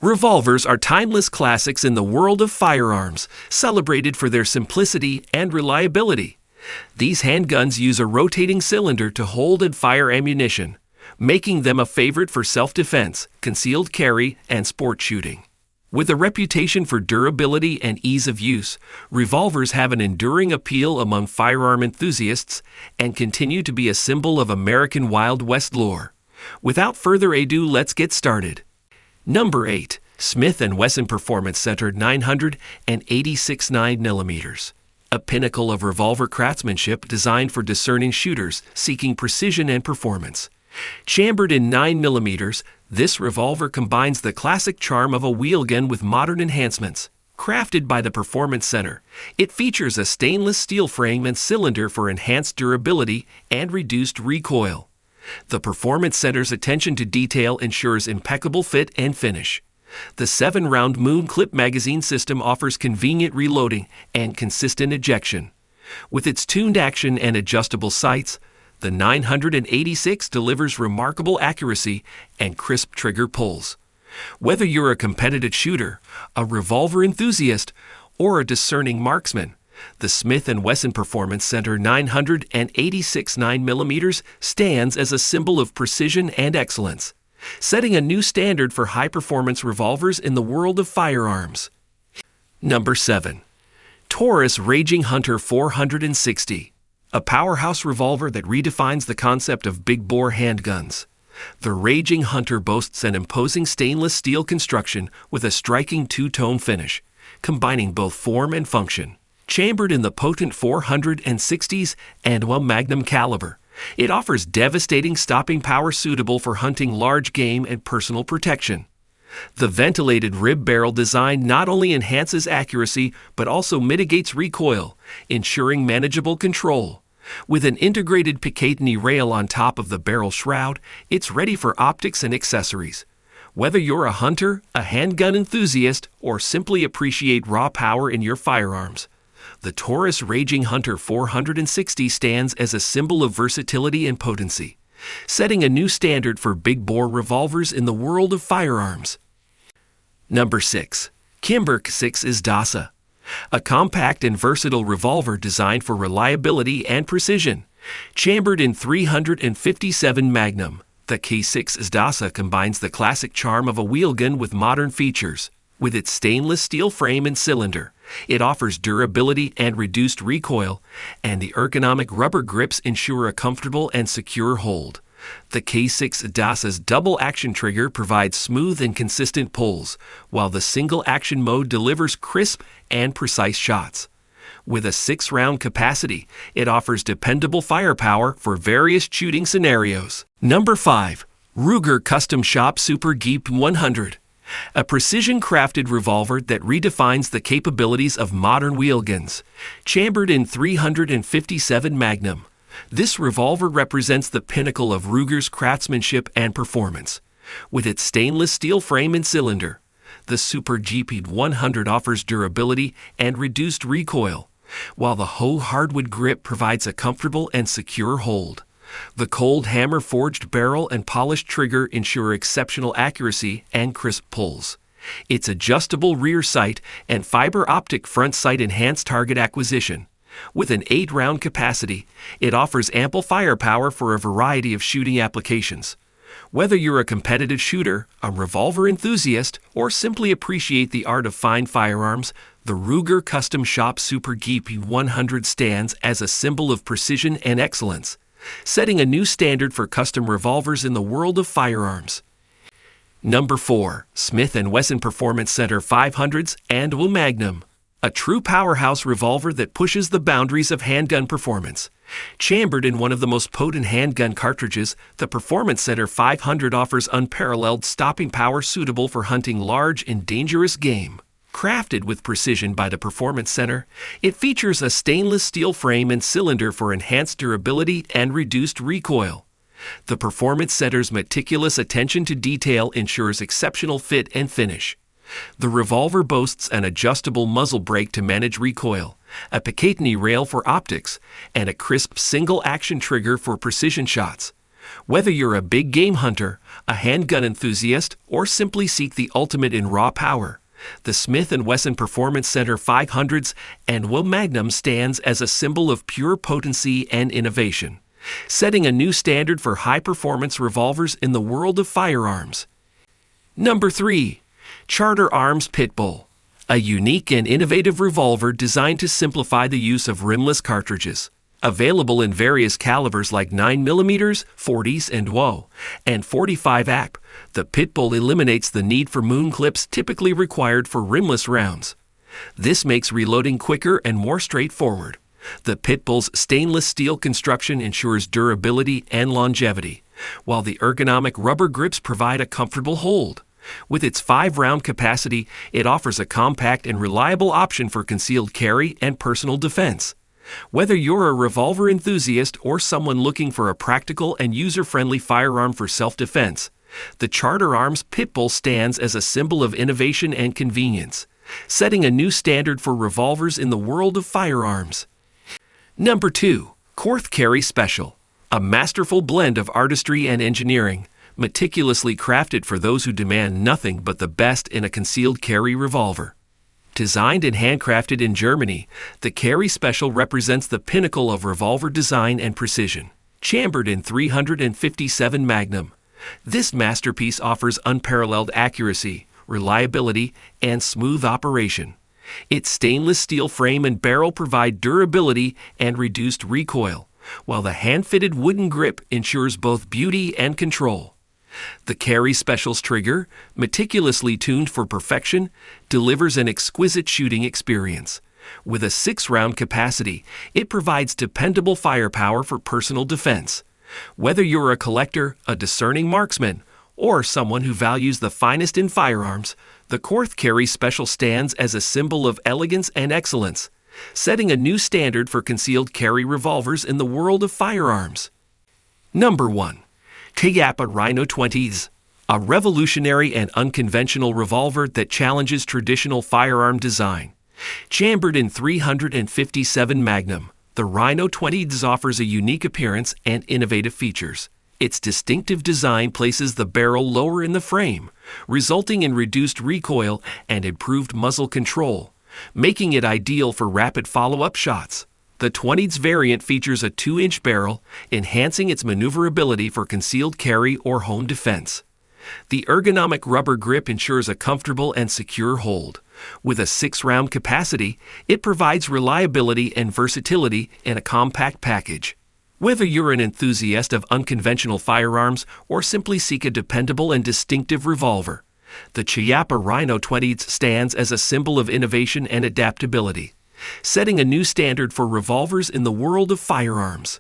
Revolvers are timeless classics in the world of firearms, celebrated for their simplicity and reliability. These handguns use a rotating cylinder to hold and fire ammunition, making them a favorite for self-defense, concealed carry, and sport shooting. With a reputation for durability and ease of use, revolvers have an enduring appeal among firearm enthusiasts and continue to be a symbol of American Wild West lore. Without further ado, let's get started. Number 8. Smith & Wesson Performance Center 986 9mm. A pinnacle of revolver craftsmanship designed for discerning shooters seeking precision and performance. Chambered in 9mm, this revolver combines the classic charm of a wheelgun with modern enhancements. Crafted by the Performance Center, it features a stainless steel frame and cylinder for enhanced durability and reduced recoil. The Performance Center's attention to detail ensures impeccable fit and finish. The 7-round Moon Clip magazine system offers convenient reloading and consistent ejection. With its tuned action and adjustable sights, the 986 delivers remarkable accuracy and crisp trigger pulls. Whether you're a competitive shooter, a revolver enthusiast, or a discerning marksman, the Smith & Wesson Performance Center 986 9mm stands as a symbol of precision and excellence, setting a new standard for high-performance revolvers in the world of firearms. Number 7. Taurus Raging Hunter 460. A powerhouse revolver that redefines the concept of big-bore handguns. The Raging Hunter boasts an imposing stainless steel construction with a striking two-tone finish, combining both form and function. Chambered in the potent 460s and magnum caliber, it offers devastating stopping power suitable for hunting large game and personal protection. The ventilated rib barrel design not only enhances accuracy but also mitigates recoil, ensuring manageable control. With an integrated Picatinny rail on top of the barrel shroud, it's ready for optics and accessories. Whether you're a hunter, a handgun enthusiast, or simply appreciate raw power in your firearms, the Taurus Raging Hunter 460 stands as a symbol of versatility and potency, setting a new standard for big-bore revolvers in the world of firearms. Number 6. Kimber 6 is dasa. A compact and versatile revolver designed for reliability and precision. Chambered in 357 Magnum, the K6 dasa combines the classic charm of a wheelgun with modern features. With its stainless steel frame and cylinder, it offers durability and reduced recoil, and the ergonomic rubber grips ensure a comfortable and secure hold. The K6 dasa's double-action trigger provides smooth and consistent pulls, while the single-action mode delivers crisp and precise shots. With a 6-round capacity, it offers dependable firepower for various shooting scenarios. Number 5. Ruger Custom Shop Super Geep 100. A precision-crafted revolver that redefines the capabilities of modern wheelguns. Chambered in 357 Magnum, this revolver represents the pinnacle of Ruger's craftsmanship and performance. With its stainless steel frame and cylinder, the Super GP 100 offers durability and reduced recoil, while the Ho hardwood grip provides a comfortable and secure hold. The cold hammer-forged barrel and polished trigger ensure exceptional accuracy and crisp pulls. Its adjustable rear sight and fiber optic front sight enhance target acquisition. With an 8-round capacity, it offers ample firepower for a variety of shooting applications. Whether you're a competitive shooter, a revolver enthusiast, or simply appreciate the art of fine firearms, the Ruger Custom Shop Super Geep 100 stands as a symbol of precision and excellence, setting a new standard for custom revolvers in the world of firearms. Number 4. Smith & Wesson Performance Center 500s and Magnum. A true powerhouse revolver that pushes the boundaries of handgun performance. Chambered in one of the most potent handgun cartridges, the Performance Center 500 offers unparalleled stopping power suitable for hunting large and dangerous game. Crafted with precision by the Performance Center, it features a stainless steel frame and cylinder for enhanced durability and reduced recoil. The Performance Center's meticulous attention to detail ensures exceptional fit and finish. The revolver boasts an adjustable muzzle brake to manage recoil, a Picatinny rail for optics, and a crisp single-action trigger for precision shots. Whether you're a big game hunter, a handgun enthusiast, or simply seek the ultimate in raw power, the Smith & Wesson Performance Center 500s and Magnum stands as a symbol of pure potency and innovation, setting a new standard for high-performance revolvers in the world of firearms. Number 3. Charter Arms Pitbull, a unique and innovative revolver designed to simplify the use of rimless cartridges. Available in various calibers like 9mm, 40s, and .wo, and 45 ACP, the Pitbull eliminates the need for moon clips typically required for rimless rounds. This makes reloading quicker and more straightforward. The Pitbull's stainless steel construction ensures durability and longevity, while the ergonomic rubber grips provide a comfortable hold. With its 5-round capacity, it offers a compact and reliable option for concealed carry and personal defense. Whether you're a revolver enthusiast or someone looking for a practical and user-friendly firearm for self-defense, the Charter Arms Pitbull stands as a symbol of innovation and convenience, setting a new standard for revolvers in the world of firearms. Number 2. Korth Carry Special, a masterful blend of artistry and engineering, meticulously crafted for those who demand nothing but the best in a concealed carry revolver. Designed and handcrafted in Germany, the Carry Special represents the pinnacle of revolver design and precision. Chambered in 357 Magnum, this masterpiece offers unparalleled accuracy, reliability, and smooth operation. Its stainless steel frame and barrel provide durability and reduced recoil, while the hand-fitted wooden grip ensures both beauty and control. The Carry Special's trigger, meticulously tuned for perfection, delivers an exquisite shooting experience. With a 6-round capacity, it provides dependable firepower for personal defense. Whether you're a collector, a discerning marksman, or someone who values the finest in firearms, the Korth Carry Special stands as a symbol of elegance and excellence, setting a new standard for concealed carry revolvers in the world of firearms. Number 1. Chiappa Rhino 20s, a revolutionary and unconventional revolver that challenges traditional firearm design. Chambered in 357 Magnum, the Rhino 20s offers a unique appearance and innovative features. Its distinctive design places the barrel lower in the frame, resulting in reduced recoil and improved muzzle control, making it ideal for rapid follow-up shots. The 20s variant features a 2-inch barrel, enhancing its maneuverability for concealed carry or home defense. The ergonomic rubber grip ensures a comfortable and secure hold. With a 6-round capacity, it provides reliability and versatility in a compact package. Whether you're an enthusiast of unconventional firearms or simply seek a dependable and distinctive revolver, the Chiappa Rhino 20s stands as a symbol of innovation and adaptability, setting a new standard for revolvers in the world of firearms.